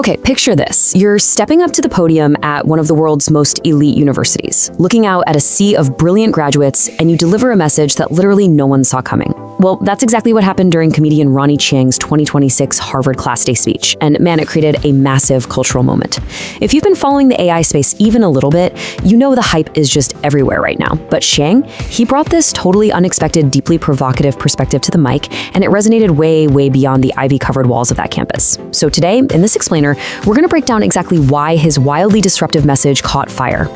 Okay, picture this. You're stepping up to the podium at one of the world's most elite universities, looking out at a sea of brilliant graduates, and you deliver a message that literally no one saw coming. Well, that's exactly what happened during comedian Ronny Chieng's 2026 Harvard Class Day speech, and man, it created a massive cultural moment. If you've been following the AI space even a little bit, you know the hype is just everywhere right now. But Chieng, he brought this totally unexpected, deeply provocative perspective to the mic, and it resonated way beyond the ivy-covered walls of that campus. So today, in this explainer, we're going to break down exactly why his wildly disruptive message caught fire.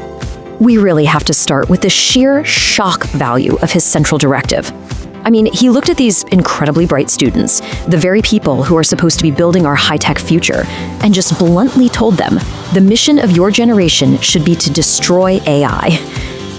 We really have to start with the sheer shock value of his central directive. I mean, he looked at these incredibly bright students, the very people who are supposed to be building our high-tech future, and just bluntly told them, the mission of your generation should be to destroy AI.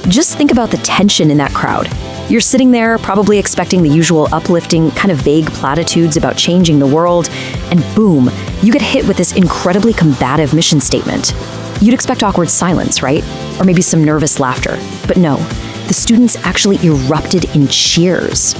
Just think about the tension in that crowd. You're sitting there probably expecting the usual uplifting, kind of vague platitudes about changing the world, and boom, you get hit with this incredibly combative mission statement. You'd expect awkward silence, right? Or maybe some nervous laughter. But no, the students actually erupted in cheers.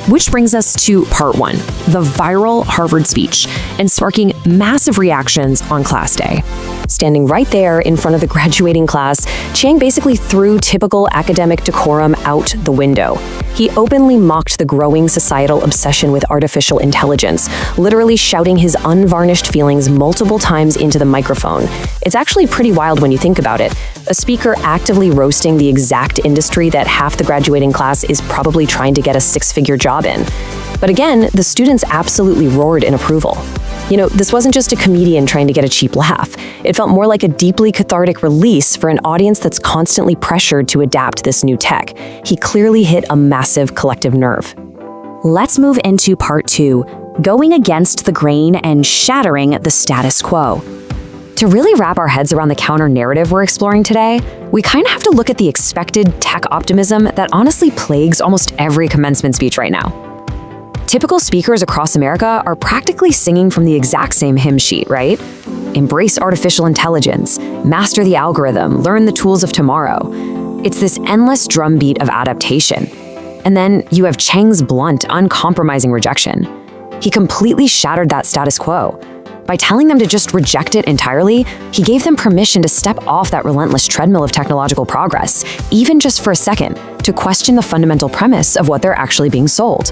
Which brings us to part one, the viral Harvard speech, and sparking massive reactions on class day. Standing right there in front of the graduating class, Chieng basically threw typical academic decorum out the window. He openly mocked the growing societal obsession with artificial intelligence, literally shouting his unvarnished feelings multiple times into the microphone. It's actually pretty wild when you think about it. A speaker actively roasting the exact industry that half the graduating class is probably trying to get a six-figure job in. But again, the students absolutely roared in approval. You know, this wasn't just a comedian trying to get a cheap laugh. It felt more like a deeply cathartic release for an audience that's constantly pressured to adapt this new tech. He clearly hit a massive collective nerve. Let's move into part two, going against the grain and shattering the status quo. To really wrap our heads around the counter-narrative we're exploring today, we kind of have to look at the expected tech optimism that honestly plagues almost every commencement speech right now. Typical speakers across America are practically singing from the exact same hymn sheet, right? Embrace artificial intelligence, master the algorithm, learn the tools of tomorrow. It's this endless drumbeat of adaptation. And then you have Chieng's blunt, uncompromising rejection. He completely shattered that status quo. By telling them to just reject it entirely, he gave them permission to step off that relentless treadmill of technological progress, even just for a second, to question the fundamental premise of what they're actually being sold.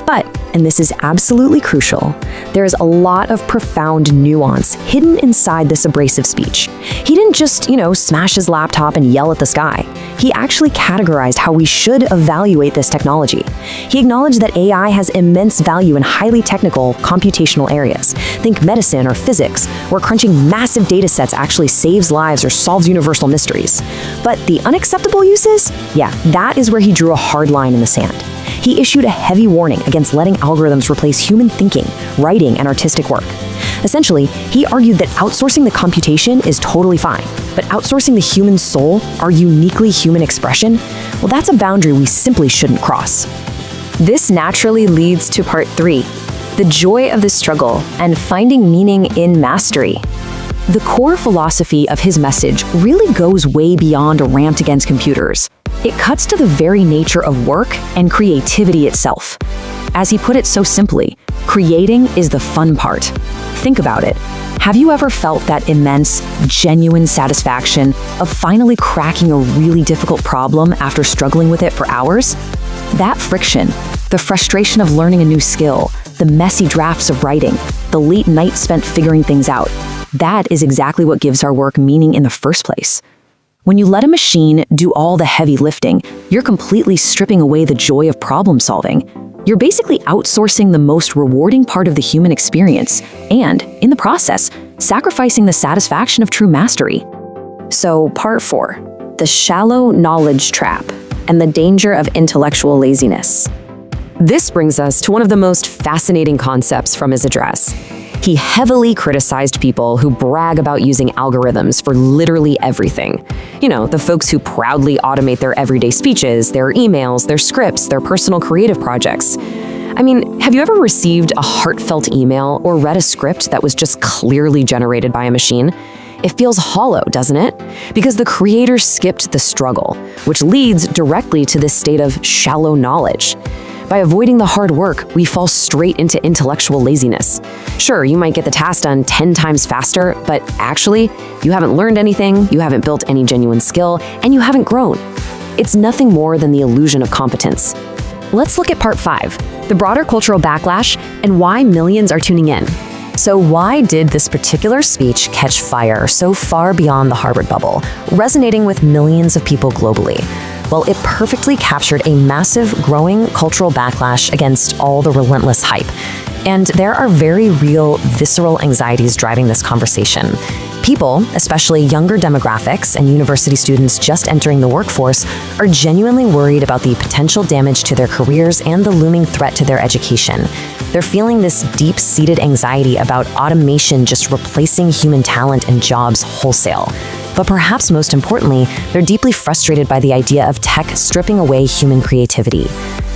But, and this is absolutely crucial, there is a lot of profound nuance hidden inside this abrasive speech. He didn't just, smash his laptop and yell at the sky. He actually categorized how we should evaluate this technology. He acknowledged that AI has immense value in highly technical, computational areas. Think medicine or physics, where crunching massive data sets actually saves lives or solves universal mysteries. But the unacceptable uses? Yeah, that is where he drew a hard line in the sand. He issued a heavy warning against letting algorithms replace human thinking, writing, and artistic work. Essentially, he argued that outsourcing the computation is totally fine, but outsourcing the human soul, our uniquely human expression, well, that's a boundary we simply shouldn't cross. This naturally leads to part three, the joy of the struggle and finding meaning in mastery. The core philosophy of his message really goes way beyond a rant against computers. It cuts to the very nature of work and creativity itself. As he put it so simply, creating is the fun part. Think about it. Have you ever felt that immense, genuine satisfaction of finally cracking a really difficult problem after struggling with it for hours? That friction, the frustration of learning a new skill, the messy drafts of writing, the late nights spent figuring things out, that is exactly what gives our work meaning in the first place. When you let a machine do all the heavy lifting, you're completely stripping away the joy of problem solving. You're basically outsourcing the most rewarding part of the human experience and, in the process, sacrificing the satisfaction of true mastery. So, part four, the shallow knowledge trap and the danger of intellectual laziness. This brings us to one of the most fascinating concepts from his address. He heavily criticized people who brag about using algorithms for literally everything. The folks who proudly automate their everyday speeches, their emails, their scripts, their personal creative projects. I mean, have you ever received a heartfelt email or read a script that was just clearly generated by a machine? It feels hollow, doesn't it? Because the creator skipped the struggle, which leads directly to this state of shallow knowledge. By avoiding the hard work, we fall straight into intellectual laziness. Sure, you might get the task done 10 times faster, but actually, you haven't learned anything, you haven't built any genuine skill, and you haven't grown. It's nothing more than the illusion of competence. Let's look at part 5, the broader cultural backlash and why millions are tuning in. So why did this particular speech catch fire so far beyond the Harvard bubble, resonating with millions of people globally? Well, it perfectly captured a massive, growing cultural backlash against all the relentless hype. And there are very real, visceral anxieties driving this conversation. People, especially younger demographics and university students just entering the workforce, are genuinely worried about the potential damage to their careers and the looming threat to their education. They're feeling this deep-seated anxiety about automation just replacing human talent and jobs wholesale. But perhaps most importantly, they're deeply frustrated by the idea of tech stripping away human creativity.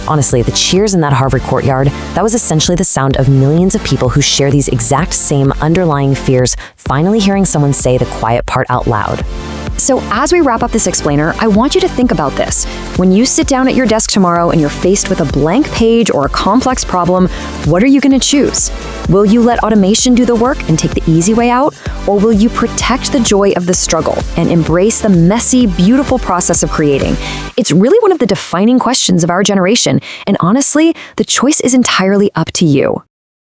Honestly, the cheers in that Harvard courtyard, that was essentially the sound of millions of people who share these exact same underlying fears, finally hearing someone say the quiet part out loud. So as we wrap up this explainer, I want you to think about this. When you sit down at your desk tomorrow and you're faced with a blank page or a complex problem, what are you going to choose? Will you let automation do the work and take the easy way out? Or will you protect the joy of the struggle and embrace the messy, beautiful process of creating? It's really one of the defining questions of our generation, and honestly, the choice is entirely up to you.